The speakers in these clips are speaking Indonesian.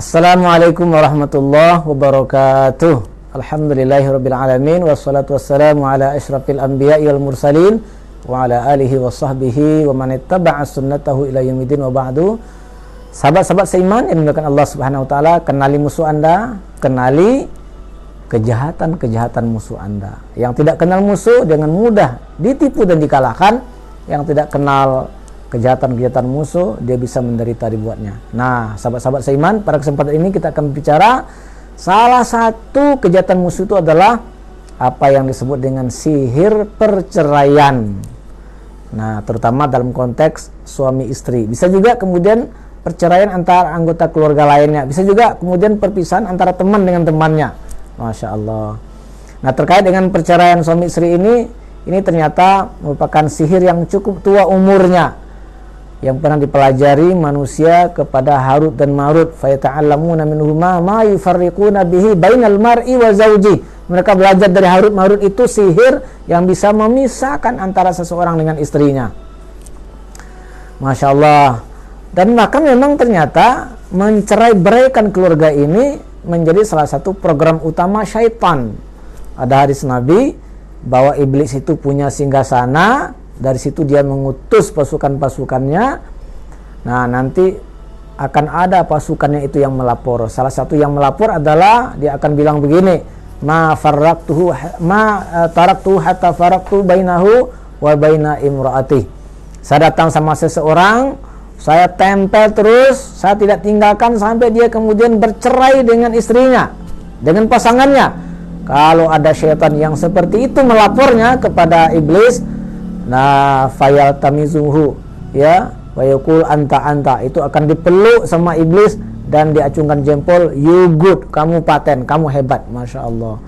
Assalamualaikum warahmatullahi wabarakatuh. Alhamdulillahirabbil alamin wassalatu wassalamu ala asyrafil anbiya'i wal mursalin wa ala alihi wa sahbihi wa man ittaba'a sunnatahu ila yaumil wa ba'du. Sahabat-sahabat seiman yang dimuliakan Allah Subhanahu wa taala, kenali musuh Anda, kenali kejahatan-kejahatan musuh Anda. Yang tidak kenal musuh dengan mudah ditipu dan dikalahkan. Yang tidak kenal kejahatan-kejahatan musuh, dia bisa menderita dibuatnya. Nah, sahabat-sahabat seiman, pada kesempatan ini kita akan bicara salah satu kejahatan musuh itu adalah apa yang disebut dengan sihir perceraian. Nah, terutama dalam konteks suami istri. Bisa juga kemudian perceraian antara anggota keluarga lainnya. Bisa juga kemudian perpisahan antara teman dengan temannya. Masya Allah. Nah, terkait dengan perceraian suami istri ini ternyata merupakan sihir yang cukup tua umurnya, yang pernah dipelajari manusia kepada Harut dan Marut. Fayata'allamuna minhuma ma yufarriquna bihi bainal mar'i wa zawji. Mereka belajar dari Harut Marut itu sihir yang bisa memisahkan antara seseorang dengan istrinya. Masya Allah. Dan maka memang ternyata mencerai-beraikan keluarga ini menjadi salah satu program utama syaitan. Ada hadis Nabi bahwa iblis itu punya singgasana. Dari situ dia mengutus pasukan-pasukannya. Nah, nanti akan ada pasukannya itu yang melapor. Salah satu yang melapor adalah dia akan bilang begini, taraktu hatta faraktu bainahu wa baina imraati. Saya datang sama seseorang, saya tempel terus, saya tidak tinggalkan sampai dia kemudian bercerai dengan istrinya, dengan pasangannya. Kalau ada syaitan yang seperti itu melapornya kepada iblis, nah, fayal tamizuhu, ya, wayakul anta, itu akan dipeluk sama iblis dan diacungkan jempol, you good, kamu paten, kamu hebat, masya Allah.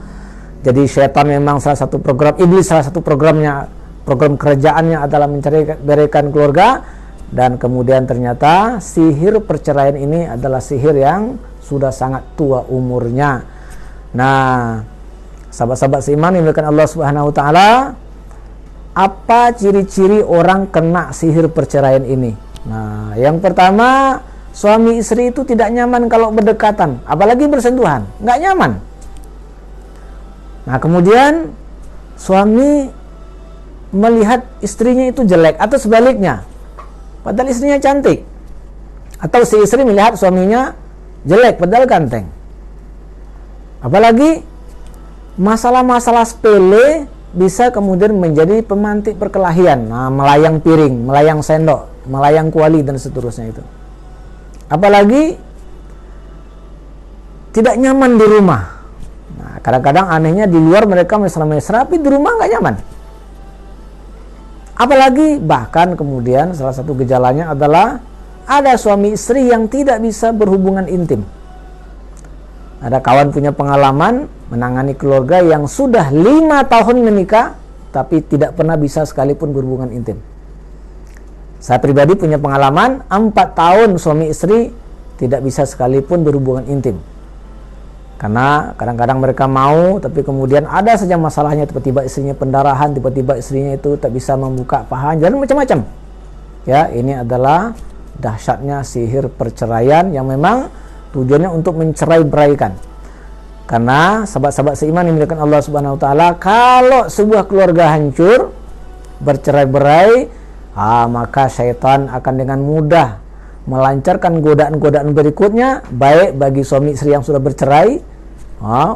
Jadi syaitan memang salah satu program iblis, salah satu programnya, program kerjaannya adalah menceraikan keluarga. Dan kemudian ternyata sihir perceraian ini adalah sihir yang sudah sangat tua umurnya. Nah, sahabat-sahabat seiman yang dimuliakan Allah Subhanahu wa taala, apa ciri-ciri orang kena sihir perceraian ini? Nah, yang pertama, suami istri itu tidak nyaman kalau berdekatan, apalagi bersentuhan, nggak nyaman. Nah, kemudian suami melihat istrinya itu jelek atau sebaliknya, padahal istrinya cantik, atau si istri melihat suaminya jelek padahal ganteng. Apalagi masalah-masalah sepele bisa kemudian menjadi pemantik perkelahian. Nah, melayang piring, melayang sendok, melayang kuali dan seterusnya itu. Apalagi tidak nyaman di rumah. Nah, kadang-kadang anehnya di luar mereka mesra-mesra, tapi di rumah nggak nyaman. Apalagi bahkan kemudian salah satu gejalanya adalah ada suami istri yang tidak bisa berhubungan intim. Ada kawan punya pengalaman menangani keluarga yang sudah 5 tahun menikah tapi tidak pernah bisa sekalipun berhubungan intim. Saya pribadi punya pengalaman 4 tahun suami istri tidak bisa sekalipun berhubungan intim. Karena kadang-kadang mereka mau, tapi kemudian ada saja masalahnya, tiba-tiba istrinya pendarahan, tiba-tiba istrinya itu tak bisa membuka paha, dan macam-macam. Ya, ini adalah dahsyatnya sihir perceraian yang memang tujuannya untuk mencerai-beraikan. Karena sahabat-sahabat seiman yang dimuliakan Allah Subhanahu wa taala, kalau sebuah keluarga hancur, bercerai-berai, maka syaitan akan dengan mudah melancarkan godaan-godaan berikutnya, baik bagi suami istri yang sudah bercerai,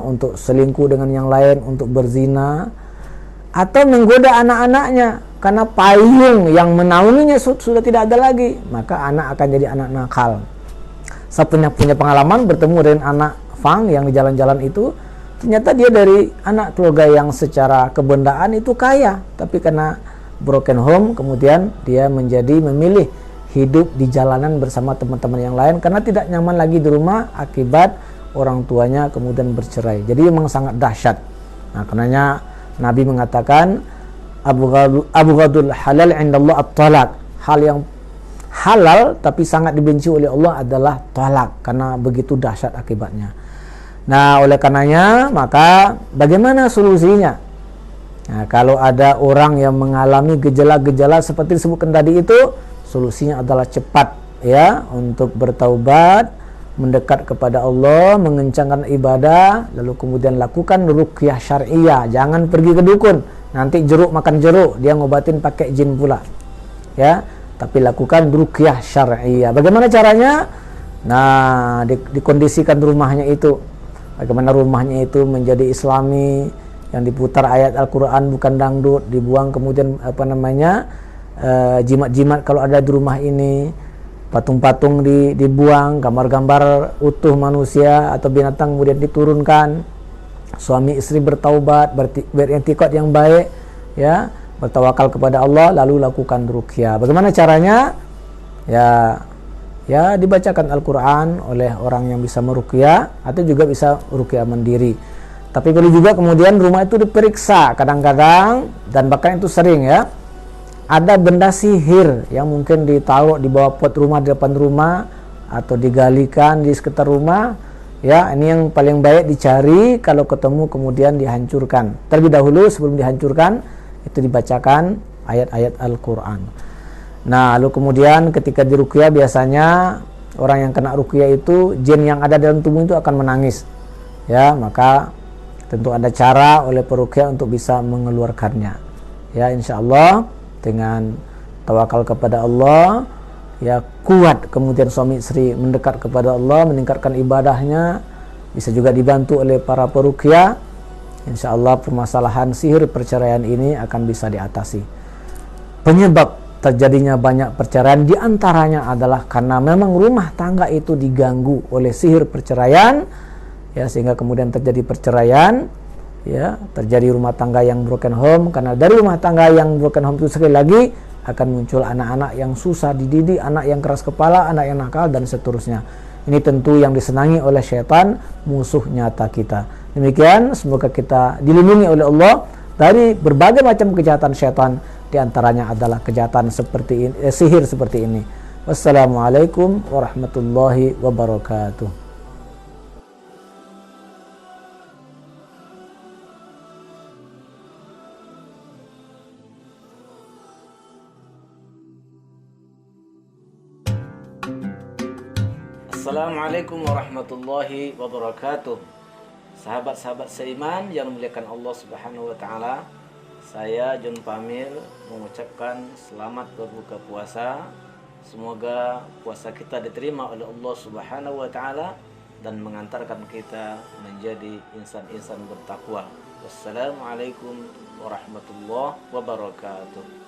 untuk selingkuh dengan yang lain, untuk berzina, atau menggoda anak-anaknya karena payung yang menaunginya sudah tidak ada lagi, maka anak akan jadi anak nakal. Saya punya pengalaman bertemu dengan anak Fang yang di jalan-jalan itu. Ternyata dia dari anak keluarga yang secara kebendaan itu kaya, tapi karena broken home kemudian dia memilih hidup di jalanan bersama teman-teman yang lain karena tidak nyaman lagi di rumah akibat orang tuanya kemudian bercerai. Jadi memang sangat dahsyat. Nah, karenanya Nabi mengatakan abghadul halal indallah at-talaq. Hal yang halal tapi sangat dibenci oleh Allah adalah talak, karena begitu dahsyat akibatnya. Nah, oleh karenanya maka bagaimana solusinya? Nah, kalau ada orang yang mengalami gejala-gejala seperti disebutkan tadi itu, solusinya adalah cepat ya untuk bertaubat, mendekat kepada Allah, mengencangkan ibadah, lalu kemudian lakukan ruqyah syariah. Jangan pergi ke dukun, nanti jeruk makan jeruk, dia ngobatin pakai jin pula. Ya, tapi lakukan ruqyah syariah. Bagaimana caranya? Nah, dikondisikan rumahnya itu. Bagaimana rumahnya itu menjadi islami, yang diputar ayat Al-Qur'an bukan dangdut, dibuang kemudian jimat-jimat kalau ada di rumah ini, patung-patung dibuang, gambar-gambar utuh manusia atau binatang kemudian diturunkan, suami istri bertaubat, beriktikad yang baik, ya, bertawakal kepada Allah, lalu lakukan ruqyah. Bagaimana caranya? Ya dibacakan Al-Quran oleh orang yang bisa meruqyah, atau juga bisa ruqyah mandiri. Tapi perlu juga kemudian rumah itu diperiksa kadang-kadang, dan bahkan itu sering ya, ada benda sihir yang mungkin ditaruh di bawah pot rumah, di depan rumah, atau digalikan di sekitar rumah. Ya, ini yang paling baik dicari, kalau ketemu kemudian dihancurkan. Terlebih dahulu sebelum dihancurkan, itu dibacakan ayat-ayat Al-Quran. Nah, lalu kemudian ketika diruqyah, biasanya orang yang kena ruqyah itu, jin yang ada dalam tubuh itu akan menangis. Ya, maka tentu ada cara oleh peruqyah untuk bisa mengeluarkannya. Ya, insya Allah dengan tawakal kepada Allah, ya, kuat kemudian suami istri mendekat kepada Allah, meningkatkan ibadahnya, bisa juga dibantu oleh para peruqyah. Insya Allah permasalahan sihir perceraian ini akan bisa diatasi. Penyebab terjadinya banyak perceraian diantaranya adalah karena memang rumah tangga itu diganggu oleh sihir perceraian, ya, sehingga kemudian terjadi perceraian, ya, terjadi rumah tangga yang broken home. Karena dari rumah tangga yang broken home itu sekali lagi akan muncul anak-anak yang susah dididik, anak yang keras kepala, anak yang nakal, dan seterusnya. Ini tentu yang disenangi oleh syaitan, musuh nyata kita. Demikian, semoga kita dilindungi oleh Allah dari berbagai macam kejahatan syaitan. Di antaranya adalah kejahatan seperti ini, sihir seperti ini. Wassalamualaikum warahmatullahi wabarakatuh. Assalamualaikum warahmatullahi wabarakatuh. Sahabat-sahabat seiman yang memuliakan Allah Subhanahu wa taala, saya John Pamir mengucapkan selamat berbuka puasa. Semoga puasa kita diterima oleh Allah Subhanahu wa taala dan mengantarkan kita menjadi insan-insan bertakwa. Wassalamualaikum warahmatullahi wabarakatuh.